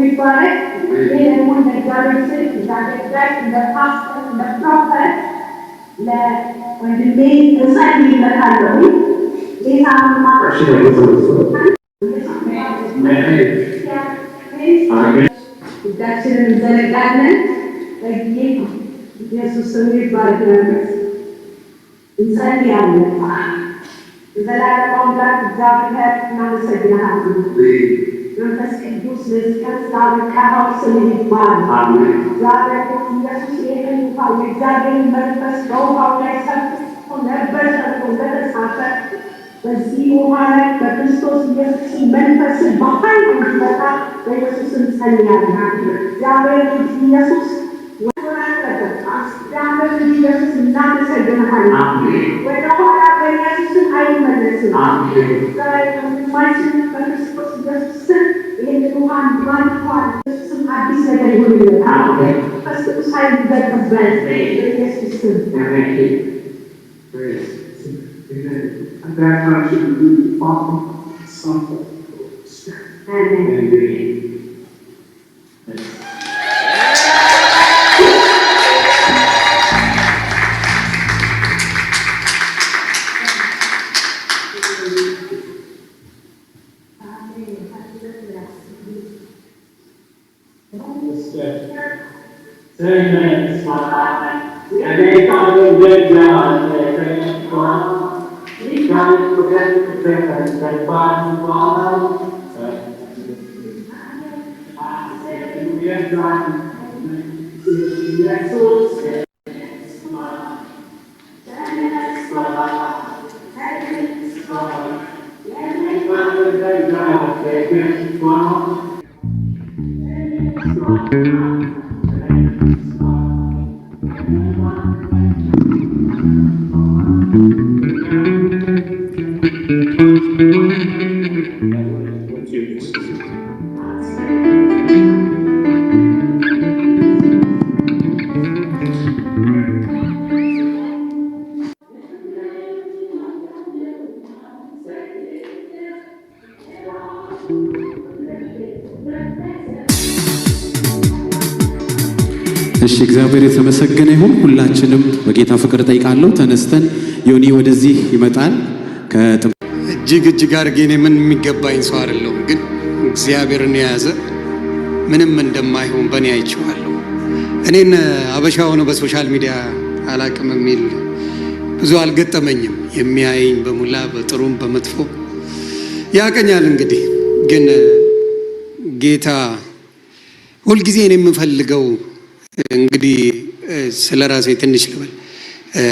የሚባረክ ይህ ደግሞ ለእግዚአብሔር ስል እንዳገዳይ እንደ ፓስተር እንደ ፕሮፌት ለወንድሜ እጸልይለታለሁ። ጌታ እጃችንን እንዘረጋለን። በጌታ ኢየሱስ ስም ይባረክ። እንጸልያለን። ዘላለም አምላክ እግዚአብሔር እናመሰግንሃለን። መንፈስ ቅዱስ ለዚህ ቀን ስላበቃኸው ስምህ ይባረክ። እግዚአብሔር ኢየሱስ ይህንን ውሃ የእግዚአብሔርን መንፈስ በውሃው ላይ ሰፍቶ ነበር ሰፍቶ እንደተጻፈ በዚህ ውሃ ላይ በክርስቶስ ኢየሱስ መንፈስ በኃይል እንዲመጣ በኢየሱስ እንጸልያለን። እግዚአብሔር ኢየሱስ እግዚአብሔር ኢየሱስ እናመሰግንሃለን። ወደኋላ በኢየሱስ አይመለስም። ዛሬ ወንድማችን በክርስቶስ ኢየሱስ ይህንን ውሃ እንዲባርኳል። ኢየሱስም አዲስ ነገር ይሆንለታል። መንፈስ ቅዱስ ኃይል ይገለጥበት በኢየሱስ ስም። At that time, she would be the Father, Son, and Holy Spirit. Amen. እሺ እግዚአብሔር የተመሰገነ ይሁን። ሁላችንም በጌታ ፍቅር ጠይቃለሁ። ተነስተን ዮኒ ወደዚህ ይመጣል። እጅግ አድርጌ እኔ ምን የሚገባኝ ሰው አይደለሁም፣ ግን እግዚአብሔርን የያዘ ምንም እንደማይሆን በእኔ አይቼዋለሁ። እኔን አበሻ ሆኖ በሶሻል ሚዲያ አላቅም የሚል ብዙ አልገጠመኝም። የሚያየኝ በሙላ በጥሩም በመጥፎ ያቀኛል። እንግዲህ ግን ጌታ ሁልጊዜ እኔ የምፈልገው እንግዲህ ስለ ራሴ ትንሽ ልበል።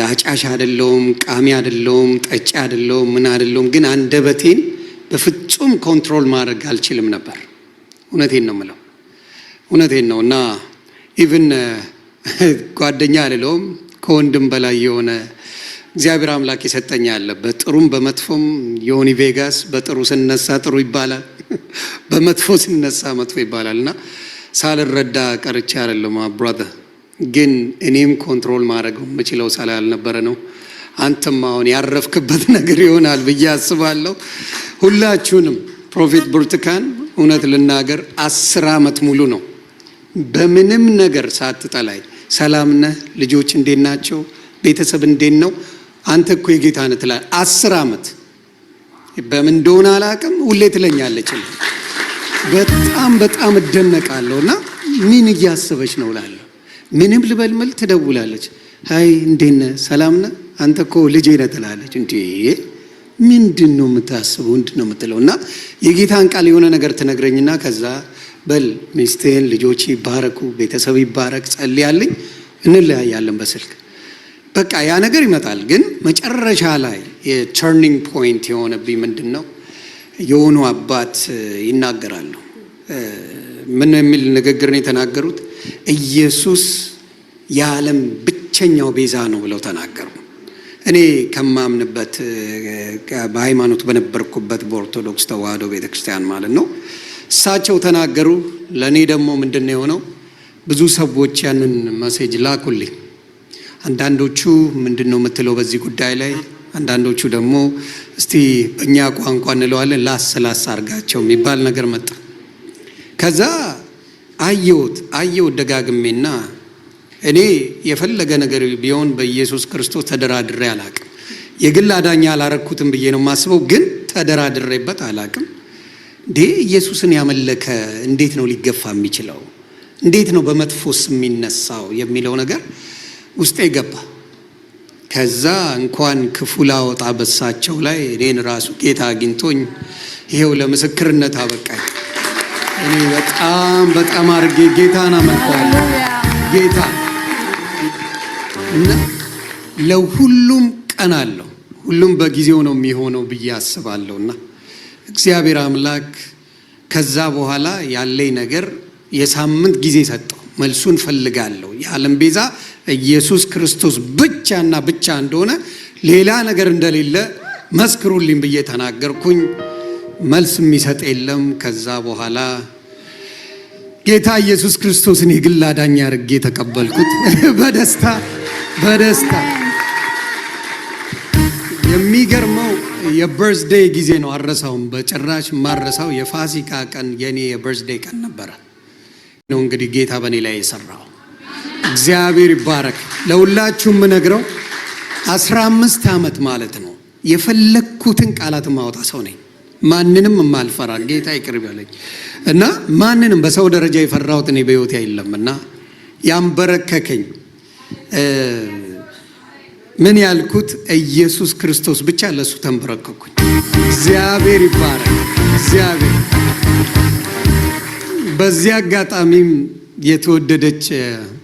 አጫሽ አይደለሁም፣ ቃሚ አይደለሁም፣ ጠጪ አይደለሁም፣ ምን አይደለሁም። ግን አንደበቴን በፍጹም ኮንትሮል ማድረግ አልችልም ነበር። እውነቴን ነው የምለው፣ እውነቴን ነው። እና ኢቭን ጓደኛ አይደለሁም፣ ከወንድም በላይ የሆነ እግዚአብሔር አምላክ የሰጠኝ አለ። በጥሩም በመጥፎም ዮኒ ቬጋስ በጥሩ ስነሳ ጥሩ ይባላል፣ በመጥፎ ስነሳ መጥፎ ይባላል። እና ሳልረዳ ቀርቼ አይደለም ብራዘር፣ ግን እኔም ኮንትሮል ማድረግ የምችለው ስላልነበረ ነው። አንተም አሁን ያረፍክበት ነገር ይሆናል ብዬ አስባለሁ። ሁላችሁንም ፕሮፌት ብርቱካን እውነት ልናገር 10 ዓመት ሙሉ ነው በምንም ነገር ሳትጠላኝ፣ ሰላም ነህ፣ ልጆች እንዴት ናቸው፣ ቤተሰብ እንዴት ነው፣ አንተ እኮ የጌታ ነህ ትላለህ። 10 ዓመት በምን እንደሆነ አላውቅም፣ ሁሌ ትለኛለች። በጣም እደነቃለሁ። እና ምን እያሰበች ነው እላለሁ። ምንም ልበልምል ትደውላለች። አይ እንዴት ነህ፣ ሰላም ነህ፣ አንተ እኮ ልጄ ነህ ትላለች። እንዴ ምንድን ነው የምታስበው? ምንድን ነው የምትለው? እና የጌታን ቃል የሆነ ነገር ትነግረኝና ከዛ በል ሚስትህን ልጆች ይባረኩ፣ ቤተሰብ ይባረክ፣ ጸልያልኝ፣ እንለያያለን በስልክ። በቃ ያ ነገር ይመጣል። ግን መጨረሻ ላይ የተርኒንግ ፖይንት የሆነብኝ ምንድን ነው? የሆኑ አባት ይናገራሉ። ምን የሚል ንግግር ነው የተናገሩት? ኢየሱስ የዓለም ብቸኛው ቤዛ ነው ብለው ተናገሩ። እኔ ከማምንበት በሃይማኖት በነበርኩበት በኦርቶዶክስ ተዋህዶ ቤተክርስቲያን ማለት ነው እሳቸው ተናገሩ። ለእኔ ደግሞ ምንድን ነው የሆነው? ብዙ ሰዎች ያንን መሴጅ ላኩልኝ። አንዳንዶቹ ምንድን ነው የምትለው በዚህ ጉዳይ ላይ፣ አንዳንዶቹ ደግሞ እስቲ በእኛ ቋንቋ እንለዋለን ላስ አርጋቸው የሚባል ነገር መጣ። ከዛ አየሁት ደጋግሜና እኔ የፈለገ ነገር ቢሆን በኢየሱስ ክርስቶስ ተደራድሬ አላቅም። የግል አዳኛ አላረኩትም ብዬ ነው የማስበው፣ ግን ተደራድሬበት አላቅም። ኢየሱስን ያመለከ እንዴት ነው ሊገፋ የሚችለው? እንዴት ነው በመጥፎስ የሚነሳው የሚለው ነገር ውስጤ ገባ። ከዛ እንኳን ክፉ ላወጣ በሳቸው ላይ እኔን ራሱ ጌታ አግኝቶኝ ይሄው ለምስክርነት አበቃኝ። እኔ በጣም አድርጌ ጌታን አመልከዋለሁ። ጌታ እና ለሁሉም ቀን አለው፣ ሁሉም በጊዜው ነው የሚሆነው ብዬ አስባለሁና እግዚአብሔር አምላክ ከዛ በኋላ ያለኝ ነገር የሳምንት ጊዜ ሰጠው። መልሱን ፈልጋለሁ። የዓለም ቤዛ ኢየሱስ ክርስቶስ ብቻና ብቻ እንደሆነ ሌላ ነገር እንደሌለ መስክሩልኝ ብዬ ተናገርኩኝ። መልስ የሚሰጥ የለም። ከዛ በኋላ ጌታ ኢየሱስ ክርስቶስን የግል አዳኝ አድርጌ ተቀበልኩት በደስታ። የሚገርመው የበርዝዴይ ጊዜ ነው፣ አረሳውም በጭራሽ ማረሳው። የፋሲካ ቀን የኔ የበርዝዴይ ቀን ነበረ ነው እንግዲህ ጌታ በእኔ ላይ የሰራው። እግዚአብሔር ይባረክ። ለሁላችሁም የምነግረው 15 ዓመት ማለት ነው የፈለግኩትን ቃላት ማወጣ ሰው ነኝ። ማንንም የማልፈራ ጌታ ይቅር ይበለኝ እና ማንንም በሰው ደረጃ የፈራሁት እኔ በሕይወቴ አይደለምና ያንበረከከኝ ምን ያልኩት ኢየሱስ ክርስቶስ ብቻ፣ ለሱ ተንበረከኩኝ። እግዚአብሔር ይባረክ። እግዚአብሔር በዚህ አጋጣሚም የተወደደች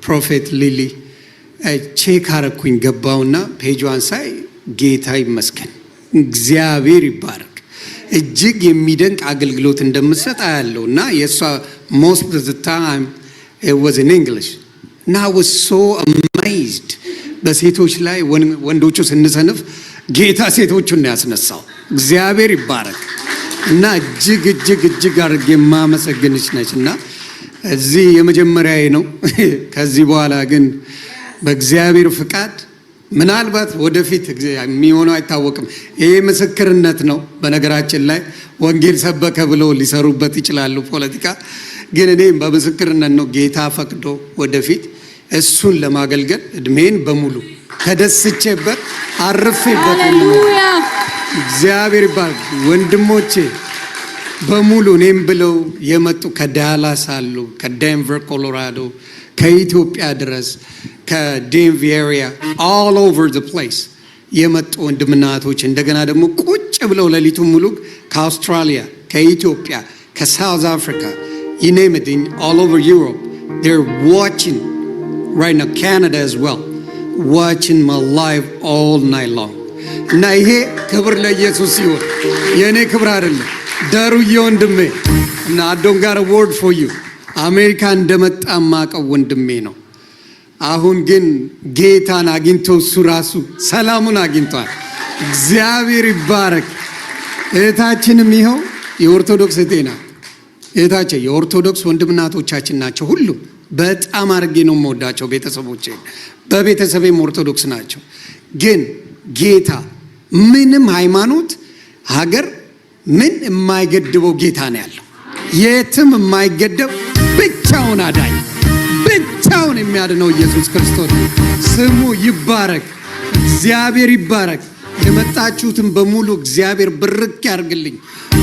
ፕሮፌት ሊሊ ቼክ አረኩኝ። ገባውና ፔጇን ሳይ ጌታ ይመስገን፣ እግዚአብሔር ይባረክ። እጅግ የሚደንቅ አገልግሎት እንደምትሰጥ ያለው እና የእሷ most of the time it was in English and I was so amazed። በሴቶች ላይ ወንዶቹ ስንሰንፍ ጌታ ሴቶቹን ነው ያስነሳው። እግዚአብሔር ይባረክ እና እጅግ አድርጌ የማመሰግንሽ ነች እና እዚህ የመጀመሪያዬ ነው። ከዚህ በኋላ ግን በእግዚአብሔር ፍቃድ ምናልባት ወደፊት የሚሆነው አይታወቅም። ይሄ ምስክርነት ነው። በነገራችን ላይ ወንጌል ሰበከ ብለው ሊሰሩበት ይችላሉ ፖለቲካ፣ ግን እኔ በምስክርነት ነው ጌታ ፈቅዶ ወደፊት እሱን ለማገልገል እድሜን በሙሉ ተደስቼበት አርፌበት። እግዚአብሔር ይባርክ። ወንድሞቼ በሙሉ እኔም ብለው የመጡ ከዳላስ አሉ፣ ከዴንቨር ኮሎራዶ፣ ከኢትዮጵያ ድረስ ከዴንቪ ኤሪያ all over the place የመጡ ወንድምና እህቶች፣ እንደገና ደግሞ ቁጭ ብለው ሌሊቱን ሙሉ ከአውስትራሊያ፣ ከኢትዮጵያ፣ ከሳውዝ አፍሪካ you name it, all over Europe they're watching right now, Canada as well, watching my live all night long እና ይሄ ክብር ለኢየሱስ ይሁን። የኔ ክብር አይደለም፣ ደሩዬ ወንድሜ እና I don't got a word for you። አሜሪካ እንደመጣ ማቀው ወንድሜ ነው። አሁን ግን ጌታን አግኝቶ እሱ ራሱ ሰላሙን አግኝቷል። እግዚአብሔር ይባረክ። እህታችንም ይኸው የኦርቶዶክስ እህቴና እህታችን የኦርቶዶክስ ወንድምናቶቻችን ናቸው። ሁሉም በጣም አድርጌ ነው የምወዳቸው። ቤተሰቦቼ በቤተሰቤም ኦርቶዶክስ ናቸው። ግን ጌታ ምንም ሃይማኖት፣ ሀገር ምን የማይገድበው ጌታ ነው ያለው። የትም የማይገደብ ብቻውን አዳኝ፣ ብቻውን የሚያድነው ኢየሱስ ክርስቶስ ስሙ ይባረክ። እግዚአብሔር ይባረክ። የመጣችሁትን በሙሉ እግዚአብሔር ብርክ ያርግልኝ።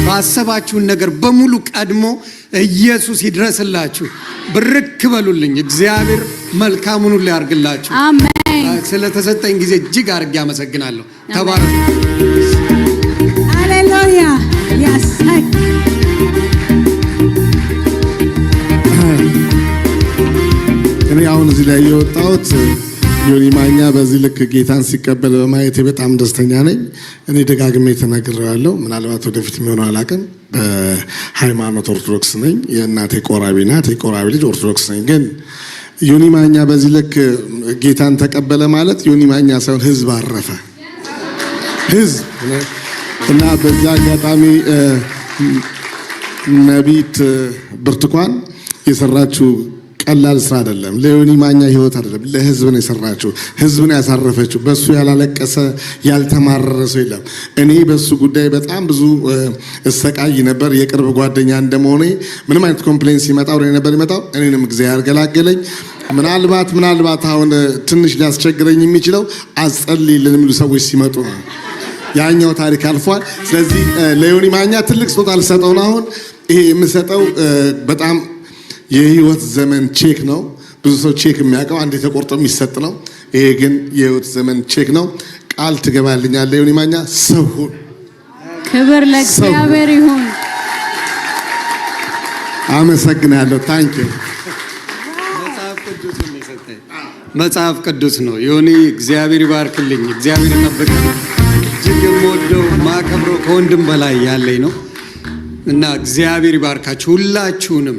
ባሰባችሁን ነገር በሙሉ ቀድሞ ኢየሱስ ይድረስላችሁ። ብርክ በሉልኝ። እግዚአብሔር መልካሙን ሁሉ ያርግላችሁ። አሜን። ስለተሰጠኝ ጊዜ እጅግ አድርጌ አመሰግናለሁ። ተባረኩ። ሃሌሉያ። ያሳይ እኔ አሁን እዚህ ላይ የወጣሁት ዮኒ ማኛ በዚህ ልክ ጌታን ሲቀበል በማየቴ በጣም ደስተኛ ነኝ። እኔ ደጋግሜ ተናግሬዋለሁ። ምናልባት ወደፊት የሚሆነው አላውቅም። በሃይማኖት ኦርቶዶክስ ነኝ። የእናቴ ቆራቢ ናት። የቆራቢ ልጅ ኦርቶዶክስ ነኝ። ግን ዮኒ ማኛ በዚህ ልክ ጌታን ተቀበለ ማለት ዮኒ ማኛ ሳይሆን ህዝብ አረፈ። ህዝብ እና በዚህ አጋጣሚ ነቢት ብርቱካን የሰራችው ቀላል ስራ አይደለም። ለዮኒ ማኛ ህይወት አይደለም፣ ለህዝብ ነው የሰራችው፣ ህዝብ ነው ያሳረፈችው። በሱ ያላለቀሰ ያልተማረረ ሰው የለም። እኔ በሱ ጉዳይ በጣም ብዙ እሰቃይ ነበር። የቅርብ ጓደኛ እንደመሆኔ ምንም አይነት ኮምፕሌን ሲመጣ ወደ ነበር ይመጣው። እኔንም እግዚአብሔር ገላገለኝ። ምናልባት አሁን ትንሽ ሊያስቸግረኝ የሚችለው አጸልይልን የሚሉ ሰዎች ሲመጡ ነው። ያኛው ታሪክ አልፏል። ስለዚህ ለዮኒ ማኛ ትልቅ ስጦታ ልሰጠው ነው። አሁን ይሄ የምሰጠው በጣም የህይወት ዘመን ቼክ ነው። ብዙ ሰው ቼክ የሚያውቀው አንድ ተቆርጦ የሚሰጥ ነው። ይሄ ግን የህይወት ዘመን ቼክ ነው። ቃል ትገባልኛለህ ዮኒ ማኛ? ሰው ሁን። ክብር ለእግዚአብሔር ይሁን። አመሰግናለሁ። ታንክ ዩ። መጽሐፍ ቅዱስ ነው። ዮኒ እግዚአብሔር ይባርክልኝ፣ እግዚአብሔር ይጠብቅልኝ። እጅግ የምወደው ማከብረው ከወንድም በላይ ያለኝ ነው እና እግዚአብሔር ይባርካችሁ ሁላችሁንም።